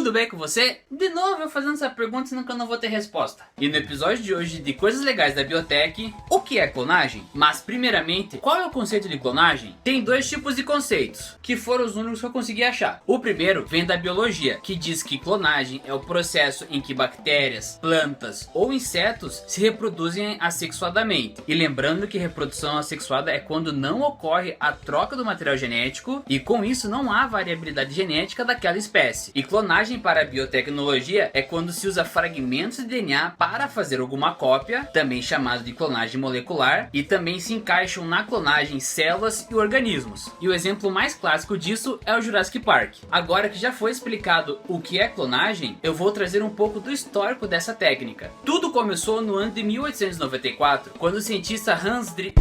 tudo bem com você? De novo eu fazendo essa pergunta, senão que eu não vou ter resposta. E no episódio de hoje de Coisas Legais da Biotech, o que é clonagem? Mas primeiramente, qual é o conceito de clonagem? Tem dois tipos de conceitos, que foram os únicos que eu consegui achar. O primeiro vem da biologia, que diz que clonagem é o processo em que bactérias, plantas ou insetos se reproduzem assexuadamente. E lembrando que reprodução assexuada é quando não ocorre a troca do material genético e com isso não há variabilidade genética daquela espécie. E clonagem para a biotecnologia é quando se usa fragmentos de DNA para fazer alguma cópia, também chamado de clonagem molecular, e também se encaixam na clonagem células e organismos. E o exemplo mais clássico disso é o Jurassic Park. Agora que já foi explicado o que é clonagem, eu vou trazer um pouco do histórico dessa técnica. Tudo começou no ano de 1894, quando o cientista Hans Driesch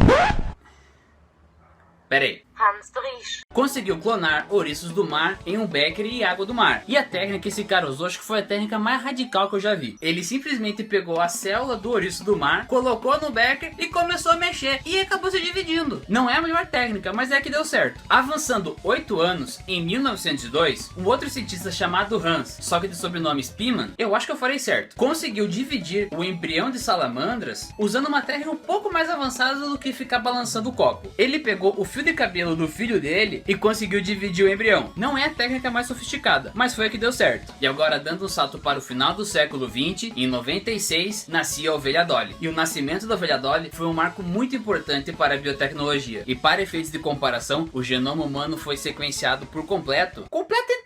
conseguiu clonar ouriços do mar em um becker e água do mar. E a técnica que esse cara usou, acho que foi a técnica mais radical que eu já vi. Ele simplesmente pegou a célula do ouriço do mar, colocou no becker e começou a mexer. E acabou se dividindo. Não é a melhor técnica, mas é que deu certo. Avançando 8 anos, em 1902, um outro cientista chamado Hans, só que de sobrenome Spearman, eu acho que eu farei certo, conseguiu dividir o embrião de salamandras usando uma técnica um pouco mais avançada do que ficar balançando o copo. Ele pegou o fio de cabelo do filho dele e conseguiu dividir o embrião. Não é a técnica mais sofisticada, mas foi a que deu certo. E agora, dando um salto para o final do século 20, em 96, nascia a ovelha Dolly. E o nascimento da ovelha Dolly foi um marco muito importante para a biotecnologia. E para efeitos de comparação, o genoma humano foi sequenciado por completo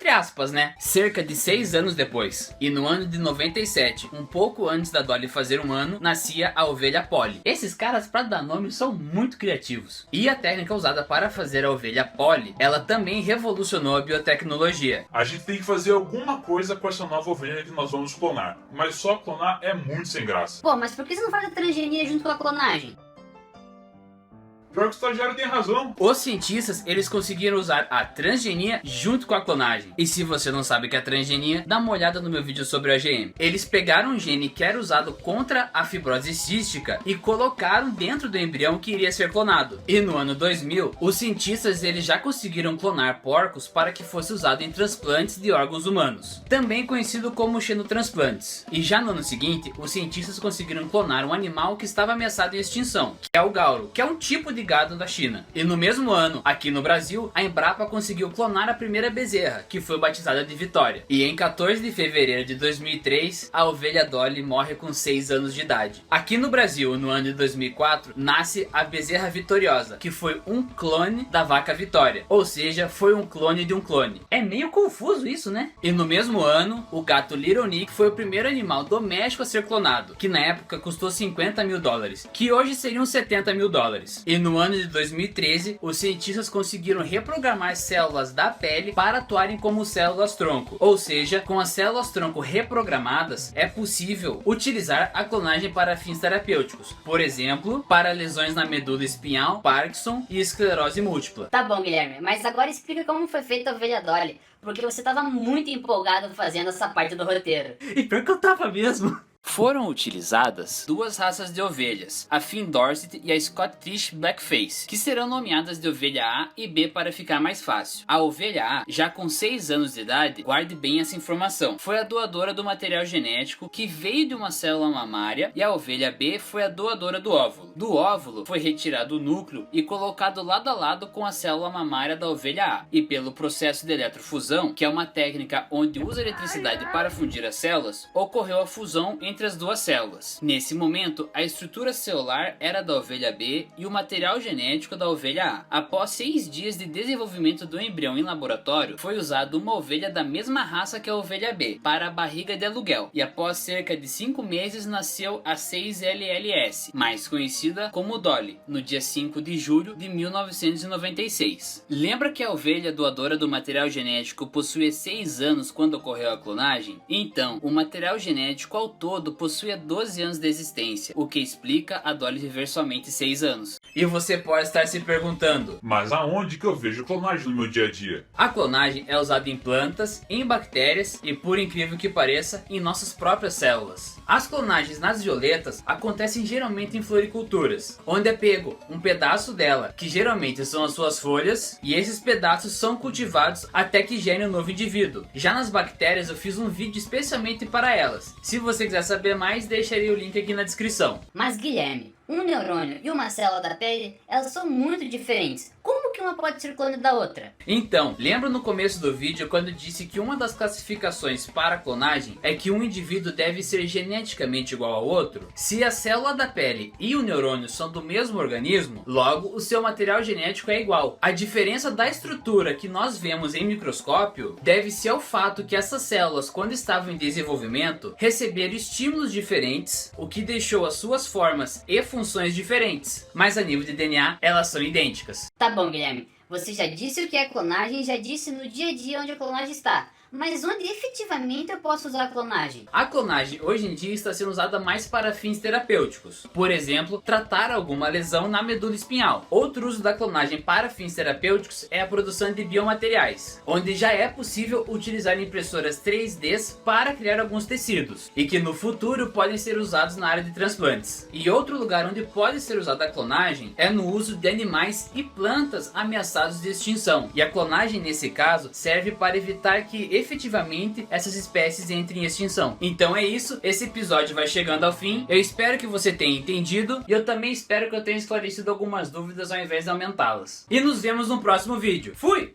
entre aspas, né? Cerca de 6 anos depois. E no ano de 97, um pouco antes da Dolly fazer um ano, nascia a ovelha Polly. Esses caras, para dar nome, são muito criativos. E a técnica usada para fazer a ovelha Polly, ela também revolucionou a biotecnologia. A gente tem que fazer alguma coisa com essa nova ovelha que nós vamos clonar. Mas só clonar é muito sem graça. Pô, mas por que você não faz a transgenia junto com a clonagem? Pior que o estagiário tem razão. Os cientistas, eles conseguiram usar a transgenia junto com a clonagem. E se você não sabe o que é transgenia, dá uma olhada no meu vídeo sobre o AGM. Eles pegaram um gene que era usado contra a fibrose cística e colocaram dentro do embrião que iria ser clonado. E no ano 2000, os cientistas eles já conseguiram clonar porcos para que fosse usado em transplantes de órgãos humanos, também conhecido como xenotransplantes. E já no ano seguinte, os cientistas conseguiram clonar um animal que estava ameaçado de extinção, que é o gauro, que é um tipo de gado da China. E no mesmo ano, aqui no Brasil, a Embrapa conseguiu clonar a primeira bezerra, que foi batizada de Vitória. E em 14 de fevereiro de 2003, a ovelha Dolly morre com 6 anos de idade. Aqui no Brasil, no ano de 2004, nasce a bezerra Vitoriosa, que foi um clone da vaca Vitória. Ou seja, foi um clone de um clone. É meio confuso isso, né? E no mesmo ano, o gato Little Nick foi o primeiro animal doméstico a ser clonado, que na época custou 50 mil dólares, que hoje seriam 70 mil dólares. E no ano de 2013, os cientistas conseguiram reprogramar células da pele para atuarem como células-tronco. Ou seja, com as células-tronco reprogramadas, é possível utilizar a clonagem para fins terapêuticos. Por exemplo, para lesões na medula espinhal, Parkinson e esclerose múltipla. Tá bom, Guilherme, mas agora explica como foi feita a ovelha Dolly, porque você tava muito empolgado fazendo essa parte do roteiro. E pior que eu tava mesmo. Foram utilizadas duas raças de ovelhas, a Finn Dorset e a Scottish Blackface, que serão nomeadas de ovelha A e B para ficar mais fácil. A ovelha A, já com 6 anos de idade, guarde bem essa informação, foi a doadora do material genético que veio de uma célula mamária, e a ovelha B foi a doadora do óvulo. Do óvulo foi retirado o núcleo e colocado lado a lado com a célula mamária da ovelha A, e pelo processo de eletrofusão, que é uma técnica onde usa eletricidade para fundir as células, ocorreu a fusão entre as duas células. Nesse momento, a estrutura celular era da ovelha B e o material genético da ovelha A. Após 6 dias de desenvolvimento do embrião em laboratório, foi usada uma ovelha da mesma raça que a ovelha B para a barriga de aluguel, e após cerca de 5 meses nasceu a 6LLS, mais conhecida como Dolly, no dia 5 de julho de 1996. Lembra que a ovelha doadora do material genético possuía 6 anos quando ocorreu a clonagem? Então, o material genético ao todo todo possuía 12 anos de existência, o que explica a Dolly viver somente 6 anos. E você pode estar se perguntando: mas aonde que eu vejo clonagem no meu dia a dia? A clonagem é usada em plantas, em bactérias e, por incrível que pareça, em nossas próprias células. As clonagens nas violetas acontecem geralmente em floriculturas, onde é pego um pedaço dela, que geralmente são as suas folhas, e esses pedaços são cultivados até que gerem um novo indivíduo. Já nas bactérias eu fiz um vídeo especialmente para elas. Se você quiser saber mais, deixarei o link aqui na descrição. Mas Guilherme, um neurônio e uma célula da pele, elas são muito diferentes. Como que uma pode ser clone da outra? Então, lembra no começo do vídeo quando eu disse que uma das classificações para a clonagem é que um indivíduo deve ser geneticamente igual ao outro? Se a célula da pele e o neurônio são do mesmo organismo, logo o seu material genético é igual. A diferença da estrutura que nós vemos em microscópio deve-se ao fato que essas células, quando estavam em desenvolvimento, receberam estímulos diferentes, o que deixou as suas formas e funções diferentes, mas a nível de DNA elas são idênticas. Tá bom, Guilherme, você já disse o que é clonagem, já disse no dia a dia onde a clonagem está. Mas onde efetivamente eu posso usar a clonagem? A clonagem hoje em dia está sendo usada mais para fins terapêuticos. Por exemplo, tratar alguma lesão na medula espinhal. Outro uso da clonagem para fins terapêuticos é a produção de biomateriais, onde já é possível utilizar impressoras 3D para criar alguns tecidos, e que no futuro podem ser usados na área de transplantes. E outro lugar onde pode ser usada a clonagem é no uso de animais e plantas ameaçados de extinção. E a clonagem nesse caso serve para evitar que efetivamente essas espécies entrem em extinção. Então é isso, esse episódio vai chegando ao fim. Eu espero que você tenha entendido e eu também espero que eu tenha esclarecido algumas dúvidas ao invés de aumentá-las. E nos vemos no próximo vídeo. Fui!